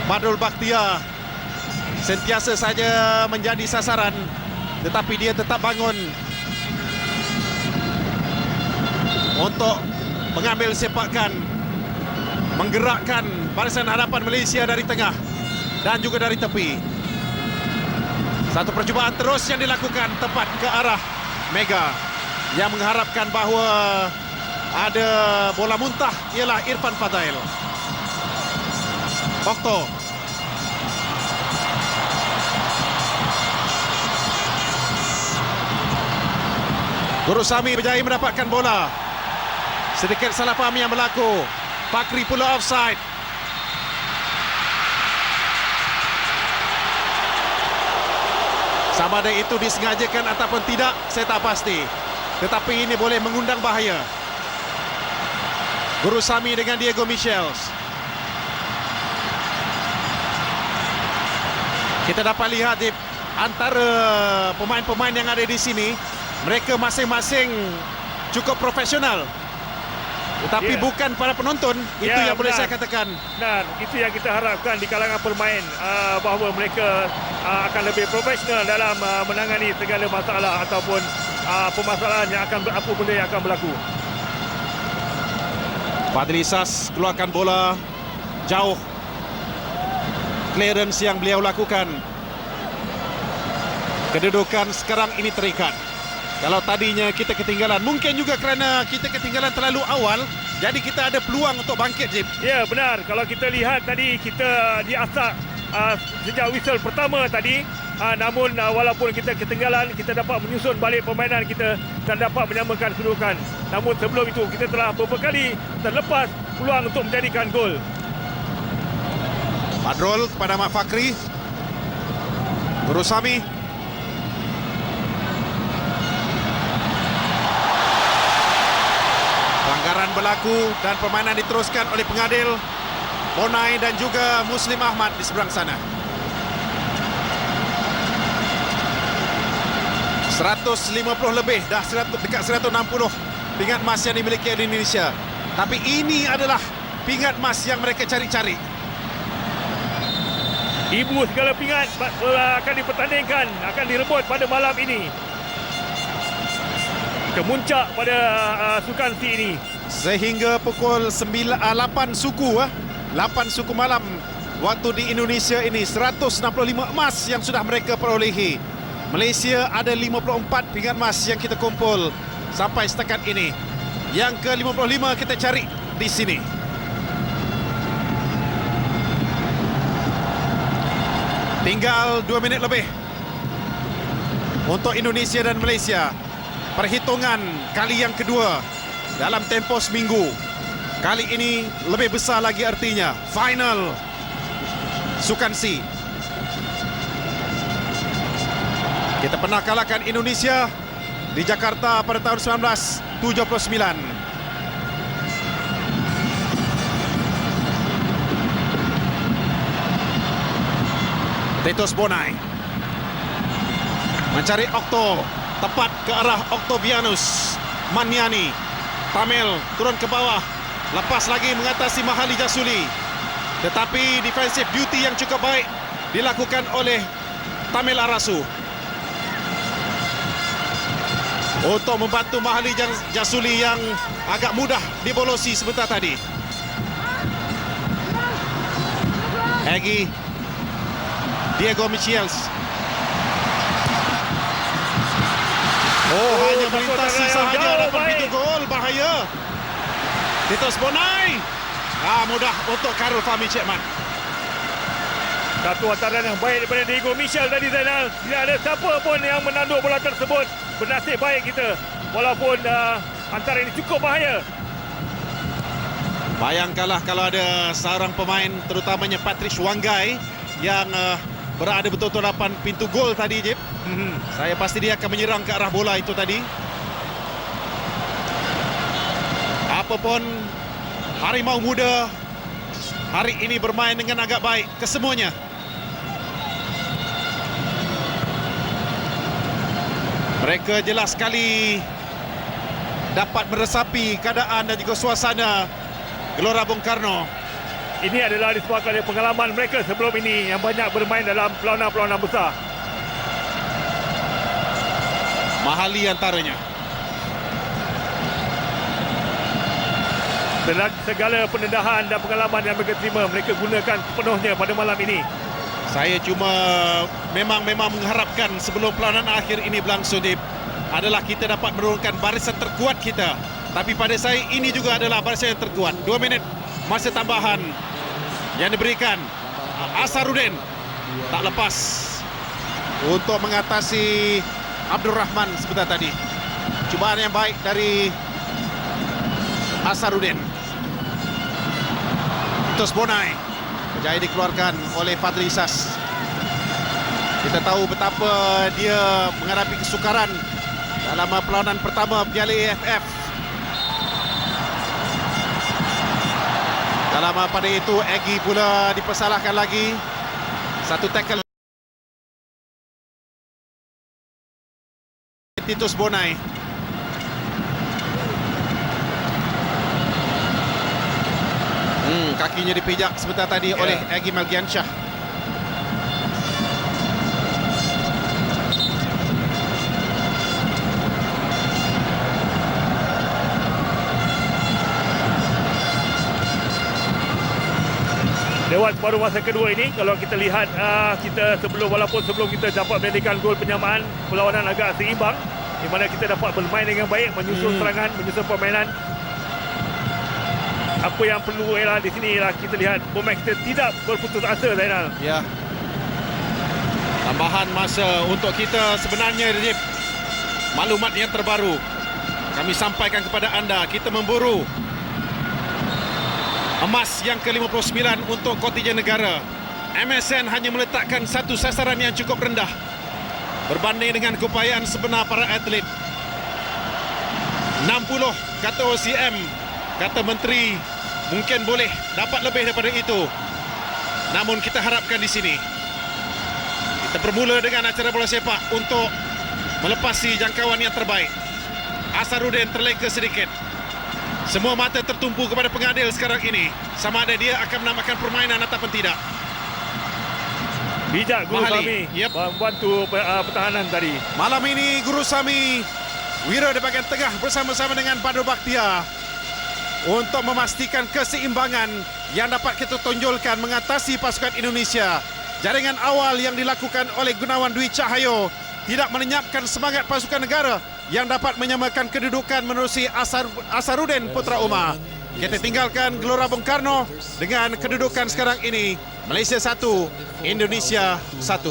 Badrul Bakhtia sentiasa saja menjadi sasaran, tetapi dia tetap bangun untuk mengambil sepakan, menggerakkan barisan hadapan Malaysia dari tengah dan juga dari tepi. Satu percubaan terus yang dilakukan tepat ke arah Mega yang mengharapkan bahawa ada bola muntah, ialah Irfan Fadail. Okto. Guru Sami berjaya mendapatkan bola. Sedikit salah faham yang berlaku. Fakri pula offside. Sama ada itu disengajakan ataupun tidak, saya tak pasti. Tetapi ini boleh mengundang bahaya. Guru Sami dengan Diego Michels. Kita dapat lihat di antara pemain-pemain yang ada di sini, mereka masing-masing cukup profesional. Tetapi bukan para penonton, itu yang boleh saya katakan. Benar, itu yang kita harapkan di kalangan pemain, bahawa mereka akan lebih profesional dalam menangani segala masalah ataupun permasalahan yang akan apa benda yang akan berlaku. Fadli Sas keluarkan bola jauh. Clearance yang beliau lakukan. Kedudukan sekarang ini terikat. Kalau tadinya kita ketinggalan, mungkin juga kerana kita ketinggalan terlalu awal, jadi kita ada peluang untuk bangkit, Jip. Ya, benar. Kalau kita lihat tadi, kita diasak sejak whistle pertama tadi. Namun walaupun kita ketinggalan, kita dapat menyusun balik permainan kita dan dapat menyamakan kedudukan. Namun sebelum itu, kita telah beberapa kali terlepas peluang untuk menjadikan gol. Badrul kepada Mak Fakri. Guru Sami. Pelanggaran berlaku dan permainan diteruskan oleh pengadil Bonai dan juga Muslim Ahmad di seberang sana. 150 lebih, dah dekat 160 pingat emas yang dimiliki Indonesia. Tapi ini adalah pingat emas yang mereka cari-cari. Ibu segala pingat akan dipertandingkan, akan direbut pada malam ini. Kemuncak pada sukan C ini. Sehingga pukul 8 suku 8 suku malam waktu di Indonesia ini, 165 emas yang sudah mereka perolehi. Malaysia ada 54 pingat emas yang kita kumpul sampai setakat ini. Yang ke-55 kita cari di sini. Tinggal 2 minit lebih untuk Indonesia dan Malaysia. Perhitungan kali yang kedua dalam tempoh seminggu. Kali ini lebih besar lagi artinya. Final Sukan C. Kita pernah kalahkan Indonesia di Jakarta pada tahun 1979. Titus Bonai mencari Okto, tepat ke arah Oktovianus Maniani. Tamil turun ke bawah, lepas lagi mengatasi Mahali Jasuli. Tetapi defensive duty yang cukup baik dilakukan oleh Tamil Arasu untuk membantu Mahali Jasuli yang agak mudah dibolosi sebentar tadi. Egi Diego Michels. Hanya melintasi sahaja dapat pintu gol. Bahaya. Titus Bonai. Mudah untuk Karul Fahmi Cekman. Satu hantaran yang baik daripada Diego Michel tadi, Zainal. Tidak ada siapa pun yang menanduk bola tersebut. Bernasib baik kita. Walaupun hantaran ini cukup bahaya. Bayangkanlah kalau ada seorang pemain, terutamanya Patrice Wanggai, yang berada betul-betul depan pintu gol tadi, Jip. Saya pasti dia akan menyerang ke arah bola itu tadi. Apapun, Harimau Muda hari ini bermain dengan agak baik kesemuanya. Mereka jelas sekali dapat meresapi keadaan dan juga suasana Gelora Bung Karno. ini adalah disebabkan dari pengalaman mereka sebelum ini yang banyak bermain dalam perlawanan-perlawanan besar. Mahali antaranya. Segala pendedahan dan pengalaman yang mereka terima, mereka gunakan sepenuhnya pada malam ini. Saya cuma memang mengharapkan sebelum perlawanan akhir ini berlangsung, Dip, adalah kita dapat menurunkan barisan terkuat kita. Tapi pada saya ini juga adalah barisan yang terkuat. 2 minit masa tambahan yang diberikan. Asarudin tak lepas untuk mengatasi Abdul Rahman sebentar tadi. Cubaan yang baik dari Asarudin. Titus Bonai berjaya dikeluarkan oleh Fadli Isas. Kita tahu betapa dia menghadapi kesukaran dalam perlawanan pertama Piala AFF. Dalam pada itu, Egy pula dipersalahkan lagi. Satu tackle Titus Bonai. Kakinya dipijak sebentar tadi oleh Egy Malgiansyah. Lewat separuh masa kedua ini, kalau kita lihat walaupun sebelum kita dapat menjadikan gol penyamaan, perlawanan agak seimbang di mana kita dapat bermain dengan baik, menyusun serangan, menyusun permainan. Apa yang perlu ialah di sini ialah kita lihat pemain kita tidak berputus asa, Zainal. Ya. Tambahan masa untuk kita sebenarnya, Rajib. Maklumat yang terbaru kami sampaikan kepada anda, kita memburu emas yang ke-59 untuk kontingen negara. MSN hanya meletakkan satu sasaran yang cukup rendah berbanding dengan keupayaan sebenar para atlet. 60 kata OCM, kata menteri, mungkin boleh dapat lebih daripada itu. Namun kita harapkan di sini kita bermula dengan acara bola sepak untuk melepasi jangkauan yang terbaik. Asarudin terleka sedikit. Semua mata tertumpu kepada pengadil sekarang ini, sama ada dia akan menambahkan permainan ataupun tidak. Bijak Guru Sami membantu pertahanan tadi. Malam ini Guru Sami Wira di bahagian tengah bersama-sama dengan Badru Bakhtia untuk memastikan keseimbangan yang dapat kita tonjolkan mengatasi pasukan Indonesia. Jaringan awal yang dilakukan oleh Gunawan Dwi Cahyo tidak melenyapkan semangat pasukan negara yang dapat menyamakan kedudukan menerusi Asarudin Putra Umar. Kita tinggalkan Gelora Bung Karno dengan kedudukan sekarang ini Malaysia 1, Indonesia 1.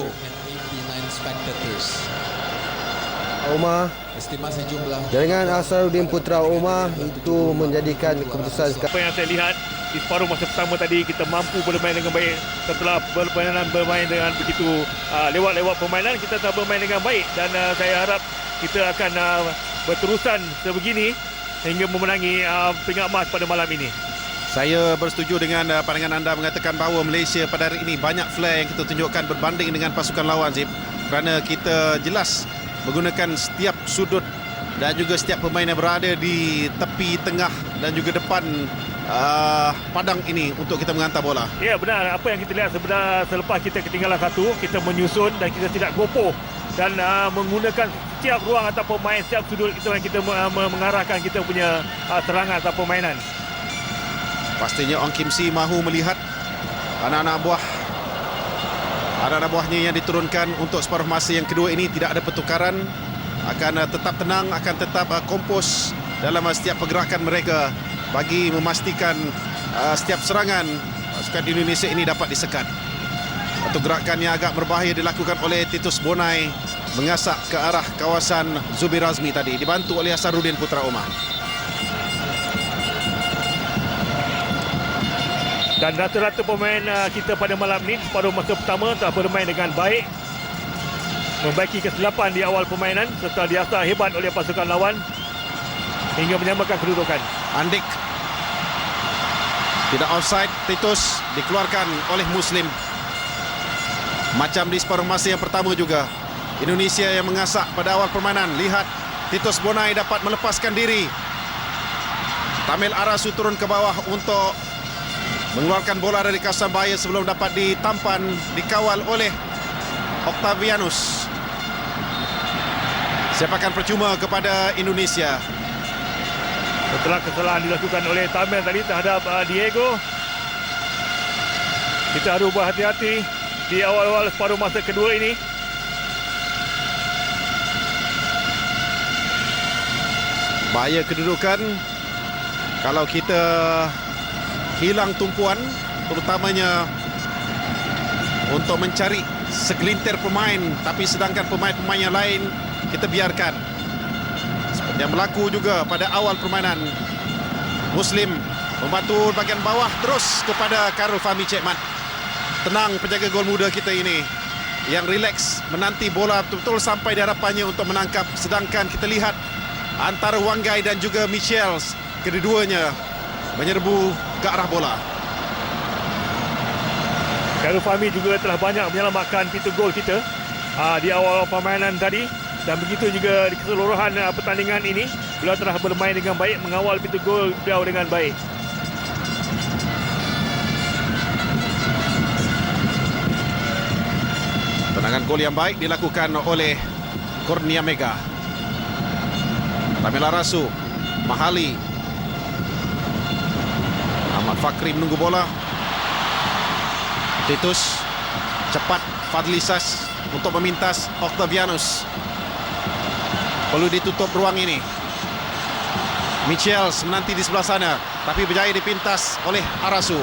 Umar, estimasi jumlah jaringan Asarudin Putra Umar itu menjadikan keputusan Apa yang saya lihat di separuh masa pertama tadi, kita mampu bermain dengan baik. Setelah bermain dengan begitu lewat-lewat permainan, kita telah bermain dengan baik dan saya harap kita akan berterusan sebegini hingga memenangi peringkat emas pada malam ini. Saya bersetuju dengan pandangan anda mengatakan bahawa Malaysia pada hari ini banyak flare yang kita tunjukkan berbanding dengan pasukan lawan, Zip. Kerana kita jelas menggunakan setiap sudut dan juga setiap pemain yang berada di tepi, tengah dan juga depan padang ini untuk kita menghantar bola. Ya, benar. Apa yang kita lihat sebenarnya selepas kita ketinggalan satu, kita menyusun dan kita tidak gopoh dan menggunakan setiap ruang atau pemain, setiap sudut kita mengarahkan kita punya serangan atau permainan. Pastinya Ong Kim Si mahu melihat anak-anak buahnya yang diturunkan untuk separuh masa yang kedua ini tidak ada pertukaran, akan tetap tenang, akan tetap kompos dalam setiap pergerakan mereka bagi memastikan setiap serangan pasukan Indonesia ini dapat disekat. Satu gerakan yang agak berbahaya dilakukan oleh Titus Bonai, mengasak ke arah kawasan Zubir Azmi tadi, dibantu oleh Asarudin Putra Umar. Dan rata-rata pemain kita pada malam ini separuh masa pertama telah bermain dengan baik, membaiki kesilapan di awal permainan serta diasah hebat oleh pasukan lawan hingga menyamakan kedudukan. Andik tidak offside. Titus dikeluarkan oleh Muslim. Macam di separuh masa yang pertama juga, Indonesia yang mengasak pada awal permainan. Lihat, Titus Bonai dapat melepaskan diri. Tamil Arasu turun ke bawah untuk mengeluarkan bola dari kawasan bahaya sebelum dapat ditampan, dikawal oleh Octavianus. Sepakan percuma kepada Indonesia. Setelah kesalahan dilakukan oleh Tamil tadi terhadap Diego, kita harus berhati-hati di awal-awal separuh masa kedua ini. Bahaya kedudukan kalau kita hilang tumpuan, terutamanya untuk mencari segelintir pemain, tapi sedangkan pemain-pemain yang lain kita biarkan. Seperti yang berlaku juga pada awal permainan. Muslim membantu bahagian bawah terus kepada Karul Fahmi Cekmat. Tenang penjaga gol muda kita ini yang rileks menanti bola betul-betul sampai di hadapannya untuk menangkap. Sedangkan kita lihat antara Wanggai dan juga Michels, kedua-duanya menyerbu ke arah bola. Karul Fahmi juga telah banyak menyelamatkan pintu gol kita di awal permainan tadi, dan begitu juga di keseluruhan pertandingan ini. Beliau telah bermain dengan baik, mengawal pintu gol beliau dengan baik. Tendangan gol yang baik dilakukan oleh Kurnia Mega. Tamela Rasu, Mahali, Ahmad Fakri menunggu bola. Titus cepat, Fadli Sas untuk memintas Octavianus. Perlu ditutup ruang ini. Michels menanti di sebelah sana, tapi berjaya dipintas oleh Arasu.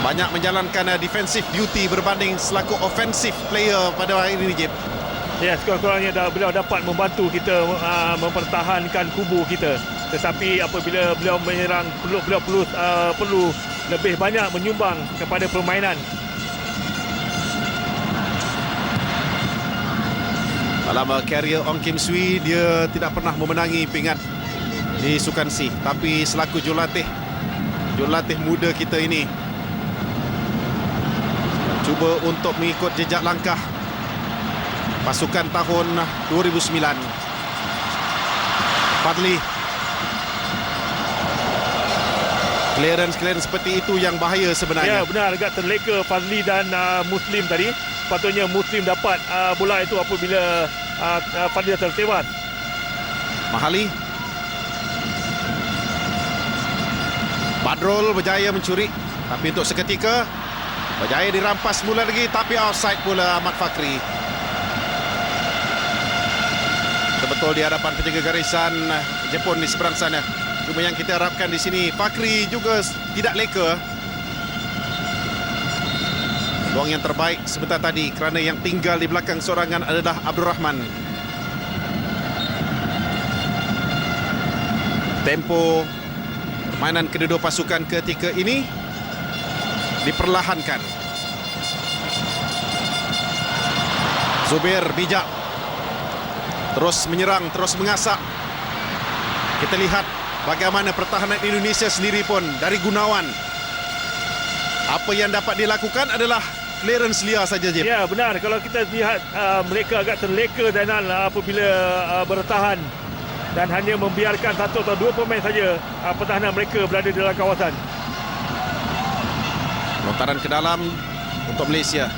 Banyak menjalankan defensive duty berbanding selaku offensive player pada hari ini, Jip. Ya, sekurang-kurangnya beliau dapat membantu kita mempertahankan kubu kita. Tetapi apabila beliau menyerang, beliau perlu lebih banyak menyumbang kepada permainan. Dalam karier Ong Kim Swee, dia tidak pernah memenangi pingat di Sukan C. Tapi selaku jurulatih muda kita ini cuba untuk mengikut jejak langkah pasukan tahun 2009. Fadli, clearance seperti itu yang bahaya sebenarnya. Ya, benar, agak terleka Fadli dan Muslim tadi. Sepatutnya Muslim dapat bola itu apabila Fadli dah tertewas. Mahali, Badrul berjaya mencuri, tapi untuk seketika berjaya dirampas mula lagi, tapi offside pula Ahmad Fakri. Betul di hadapan penjaga garisan Jepun di seberang sana. Cuma yang kita harapkan di sini, Fakri juga tidak leka. Peluang yang terbaik sebentar tadi kerana yang tinggal di belakang sorangan adalah Abdul Rahman. Tempo permainan kedua pasukan ketika ini diperlahankan. Zubair bijak, terus menyerang, terus mengasak. Kita lihat bagaimana pertahanan Indonesia sendiri pun dari Gunawan. Apa yang dapat dilakukan adalah clearance liar saja, Jim. Ya, benar. Kalau kita lihat mereka agak terleka Zainal apabila bertahan dan hanya membiarkan satu atau dua pemain saja pertahanan mereka berada di dalam kawasan. Lontaran ke dalam untuk Malaysia.